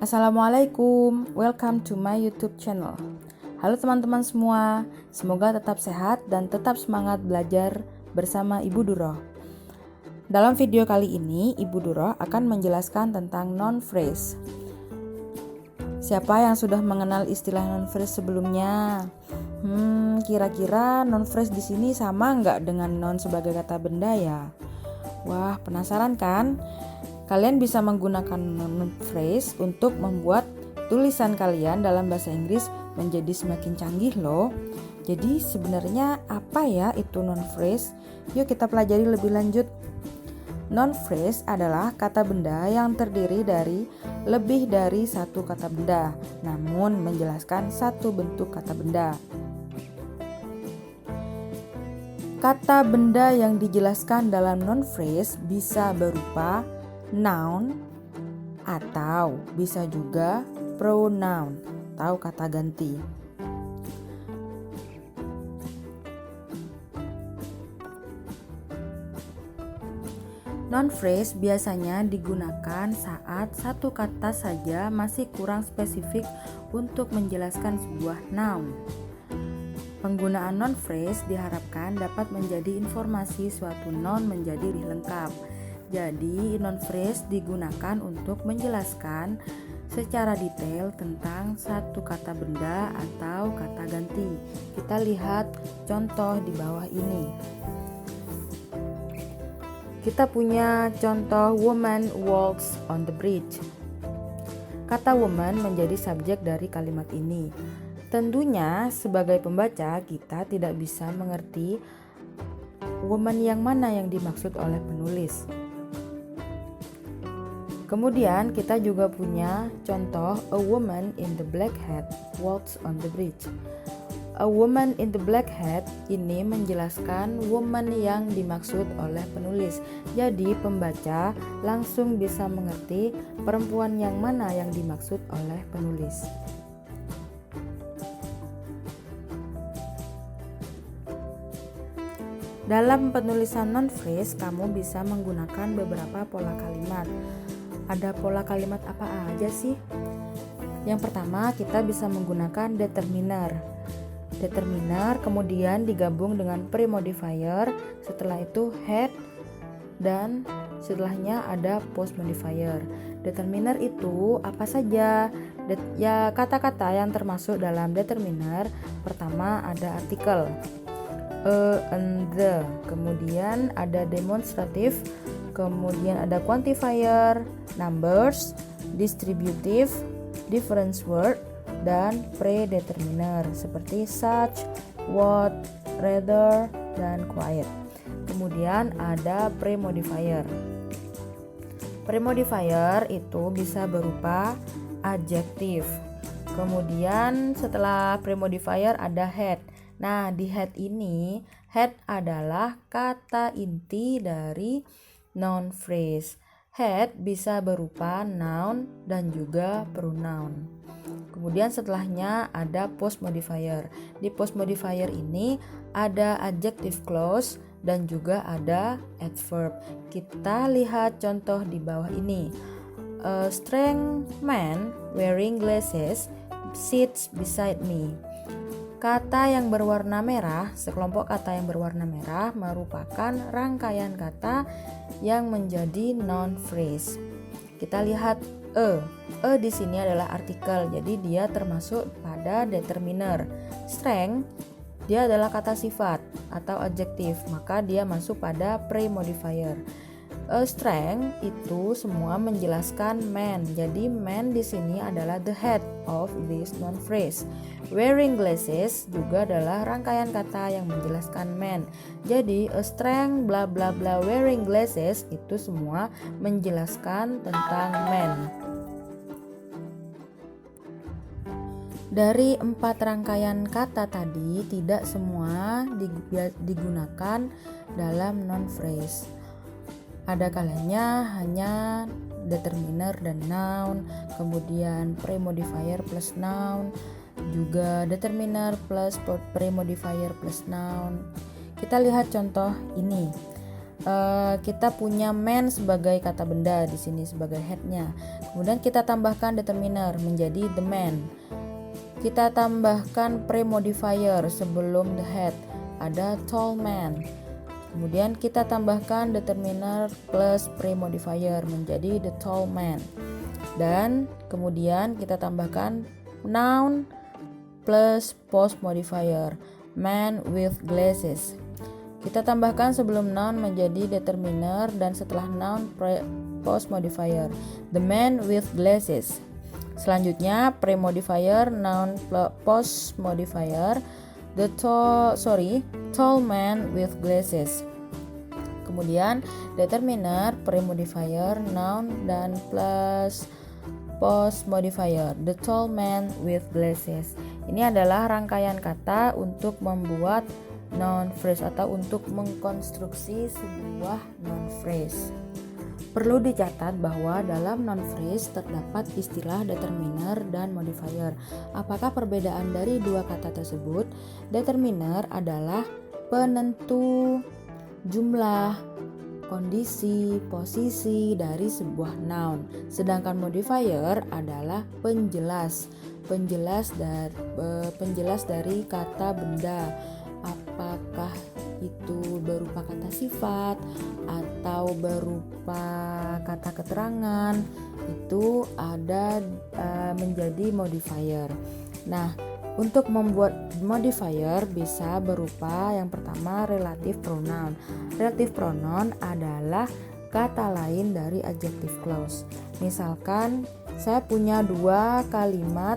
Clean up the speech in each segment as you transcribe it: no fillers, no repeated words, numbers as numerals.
Assalamualaikum, welcome to my YouTube channel. Halo teman-teman semua, semoga tetap sehat dan tetap semangat belajar bersama Ibu Duro. Dalam video kali ini, Ibu Duro akan menjelaskan tentang noun phrase. Siapa yang sudah mengenal istilah noun phrase sebelumnya? Kira-kira noun phrase di sini sama nggak dengan noun sebagai kata benda ya? Wah, penasaran kan? Kalian bisa menggunakan noun phrase untuk membuat tulisan kalian dalam bahasa Inggris menjadi semakin canggih loh. Jadi sebenarnya apa ya itu noun phrase? Yuk kita pelajari lebih lanjut. Noun phrase adalah kata benda yang terdiri dari lebih dari satu kata benda, namun menjelaskan satu bentuk kata benda. Kata benda yang dijelaskan dalam noun phrase bisa berupa noun atau bisa juga pronoun atau kata ganti. Noun phrase biasanya digunakan saat satu kata saja masih kurang spesifik untuk menjelaskan sebuah noun. Penggunaan noun phrase diharapkan dapat menjadi informasi suatu noun menjadi lebih lengkap. Jadi, noun phrase digunakan untuk menjelaskan secara detail tentang satu kata benda atau kata ganti. Kita lihat contoh di bawah ini. Kita punya contoh woman walks on the bridge. Kata woman menjadi subjek dari kalimat ini. Tentunya sebagai pembaca kita tidak bisa mengerti woman yang mana yang dimaksud oleh penulis. Kemudian kita juga punya contoh a woman in the black hat walks on the bridge. A woman in the black hat ini menjelaskan woman yang dimaksud oleh penulis. Jadi pembaca langsung bisa mengerti perempuan yang mana yang dimaksud oleh penulis. Dalam penulisan noun phrase kamu bisa menggunakan beberapa pola kalimat. Ada pola kalimat apa aja sih? Yang pertama kita bisa menggunakan determiner. Determiner kemudian digabung dengan premodifier, setelah itu head, dan setelahnya ada postmodifier. Determiner itu apa saja? Ya kata-kata yang termasuk dalam determiner. Pertama ada artikel, a and the, kemudian ada demonstrative, kemudian ada quantifier, numbers, distributive, difference word, dan predeterminer seperti such, what, rather, dan quite. Kemudian ada premodifier. Premodifier itu bisa berupa adjektif. Kemudian setelah premodifier ada head. Nah, di head ini, head adalah kata inti dari noun phrase. Head bisa berupa noun dan juga pronoun. Kemudian setelahnya ada postmodifier. Di postmodifier ini ada adjective clause dan juga ada adverb. Kita lihat contoh di bawah ini. A strong man wearing glasses sits beside me. Kata yang berwarna merah, sekelompok kata yang berwarna merah merupakan rangkaian kata yang menjadi noun phrase. Kita lihat a. A di sini adalah artikel, jadi dia termasuk pada determiner. Strength, dia adalah kata sifat atau adjektif, maka dia masuk pada premodifier. A strength itu semua menjelaskan man. Jadi man di sini adalah the head of this noun phrase. Wearing glasses juga adalah rangkaian kata yang menjelaskan man. Jadi a strength bla bla bla wearing glasses itu semua menjelaskan tentang man. Dari 4 rangkaian kata tadi tidak semua digunakan dalam noun phrase. Ada kalanya hanya determiner dan noun, kemudian premodifier plus noun, juga determiner plus premodifier plus noun. Kita lihat contoh ini. kita punya man sebagai kata benda di sini sebagai headnya. Kemudian kita tambahkan determiner menjadi the man. Kita tambahkan premodifier sebelum the head, ada tall man. Kemudian kita tambahkan determiner plus premodifier menjadi the tall man. Dan kemudian kita tambahkan noun plus post modifier, man with glasses. Kita tambahkan sebelum noun menjadi determiner dan setelah noun post modifier, the man with glasses. Selanjutnya premodifier, noun post modifier, the tall man with glasses. Kemudian determiner, premodifier, noun dan plus post modifier, the tall man with glasses. Ini adalah rangkaian kata untuk membuat noun phrase atau untuk mengkonstruksi sebuah noun phrase. Perlu dicatat bahwa dalam noun phrase terdapat istilah determiner dan modifier. Apakah perbedaan dari dua kata tersebut? Determiner adalah penentu jumlah, kondisi, posisi dari sebuah noun. Sedangkan modifier adalah penjelas dari kata benda. Apakah itu berupa kata sifat atau berupa kata keterangan, itu ada menjadi modifier. Nah, untuk membuat modifier bisa berupa yang pertama relative pronoun. Relative pronoun adalah kata lain dari adjective clause. Misalkan saya punya dua kalimat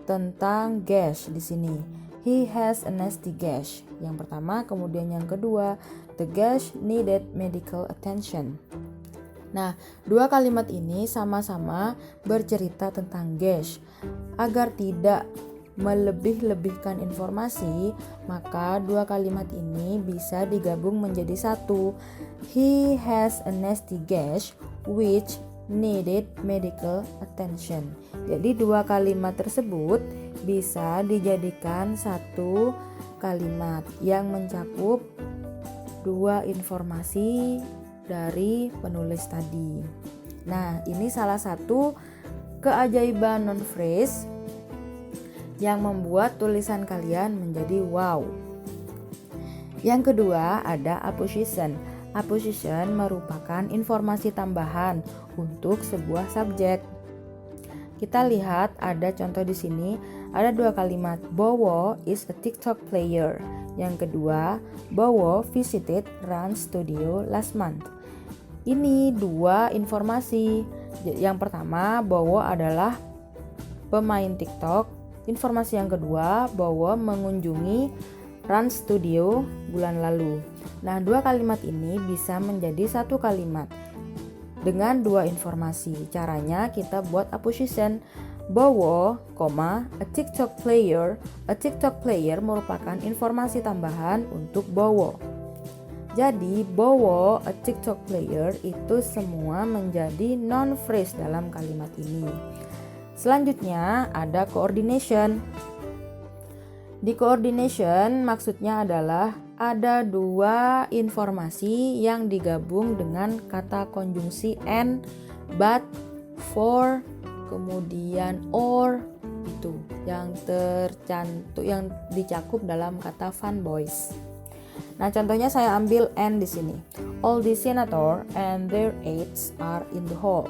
tentang gash di sini. He has a nasty gash. Yang pertama, kemudian yang kedua, the gash needed medical attention. Nah, dua kalimat ini sama-sama bercerita tentang gash. Agar tidak melebih-lebihkan informasi, maka dua kalimat ini bisa digabung menjadi satu. He has a nasty gash which needed medical attention. Jadi dua kalimat tersebut bisa dijadikan satu kalimat yang mencakup dua informasi dari penulis tadi. Nah, ini salah satu keajaiban noun phrase yang membuat tulisan kalian menjadi wow. Yang kedua ada apposition. Apposition merupakan informasi tambahan untuk sebuah subjek. Kita lihat ada contoh di sini, ada dua kalimat. Bowo is a TikTok player. Yang kedua, Bowo visited Run Studio last month. Ini dua informasi. Yang pertama, Bowo adalah pemain TikTok. Informasi yang kedua, Bowo mengunjungi Run Studio bulan lalu. Nah, dua kalimat ini bisa menjadi satu kalimat dengan dua informasi. Caranya kita buat apposition. Bowo, a TikTok player. A TikTok player merupakan informasi tambahan untuk Bowo. Jadi Bowo, a TikTok player itu semua menjadi noun phrase dalam kalimat ini. Selanjutnya ada coordination. Di coordination maksudnya adalah ada dua informasi yang digabung dengan kata konjungsi and, but, for, kemudian or, itu yang tercantum yang dicakup dalam kata fun boys. Nah, contohnya saya ambil and di sini. All the senator and their aides are in the hall.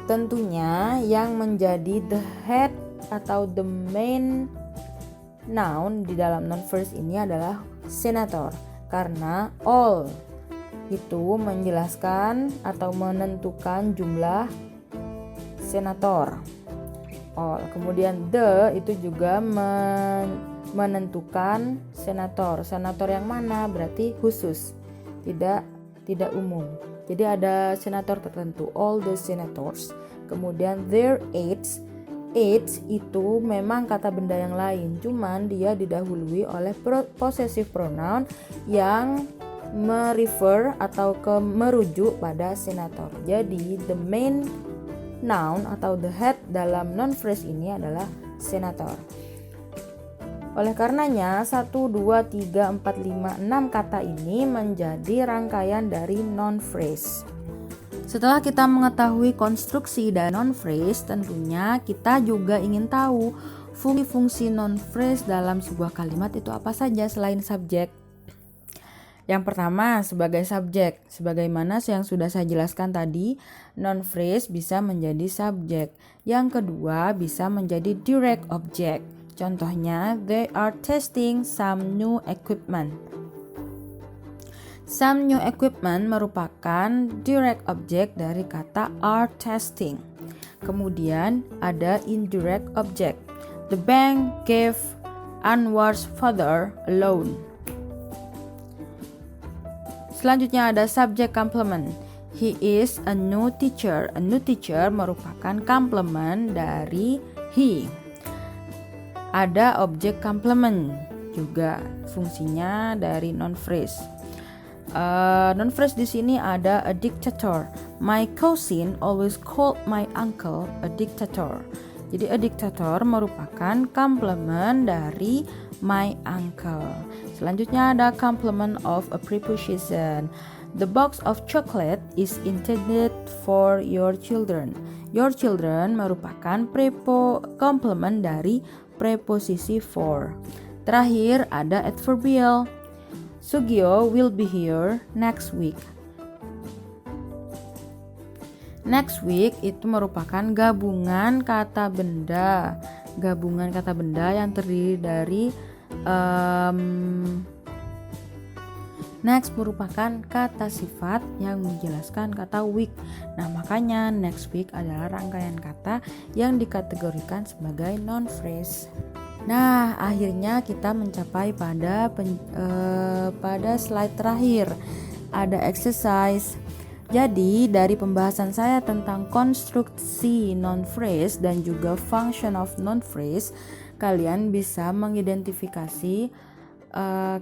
Tentunya yang menjadi the head atau the main noun di dalam noun phrase ini adalah senator, karena all itu menjelaskan atau menentukan jumlah senator. All. Kemudian the itu juga menentukan senator. Senator yang mana? Berarti khusus, tidak umum. Jadi ada senator tertentu, all the senators. Kemudian their aides. Aides itu memang kata benda yang lain, cuman dia didahului oleh possessive pronoun yang merefer atau merujuk pada senator. Jadi the main noun atau the head dalam noun phrase ini adalah senator. Oleh karenanya 1, 2, 3, 4, 5, 6 kata ini menjadi rangkaian dari noun phrase. Setelah kita mengetahui konstruksi dan noun phrase, tentunya kita juga ingin tahu fungsi-fungsi noun phrase dalam sebuah kalimat itu apa saja selain subjek. Yang pertama, sebagai subjek. Sebagaimana yang sudah saya jelaskan tadi, noun phrase bisa menjadi subjek. Yang kedua, bisa menjadi direct object. Contohnya, they are testing some new equipment. Some new equipment merupakan direct object dari kata are testing. Kemudian ada indirect object. The bank gave Anwar's father a loan. Selanjutnya ada subject complement. He is a new teacher. A new teacher merupakan complement dari he. Ada object complement juga fungsinya dari noun phrase. Noun phrase di sini ada a dictator. My cousin always called my uncle a dictator. Jadi a dictator merupakan complement dari my uncle. Selanjutnya ada complement of a preposition. The box of chocolate is intended for your children. Your children merupakan complement dari preposisi for. Terakhir ada adverbial. Sugio will be here next week. Next week itu merupakan gabungan kata benda. Gabungan kata benda yang terdiri dari next merupakan kata sifat yang menjelaskan kata week. Nah, makanya next week adalah rangkaian kata yang dikategorikan sebagai noun phrase. Nah, akhirnya kita mencapai pada slide terakhir. Ada exercise. Jadi, dari pembahasan saya tentang konstruksi noun phrase dan juga function of noun phrase, kalian bisa mengidentifikasi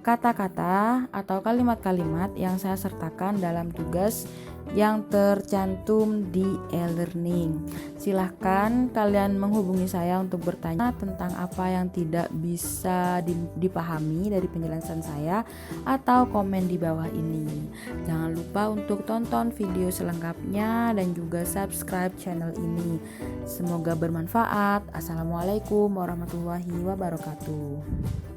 kata-kata atau kalimat-kalimat yang saya sertakan dalam tugas yang tercantum di e-learning. Silahkan kalian menghubungi saya untuk bertanya tentang apa yang tidak bisa dipahami dari penjelasan saya atau komen di bawah ini. Jangan lupa untuk tonton video selengkapnya dan juga subscribe channel ini. Semoga bermanfaat. Assalamualaikum warahmatullahi wabarakatuh.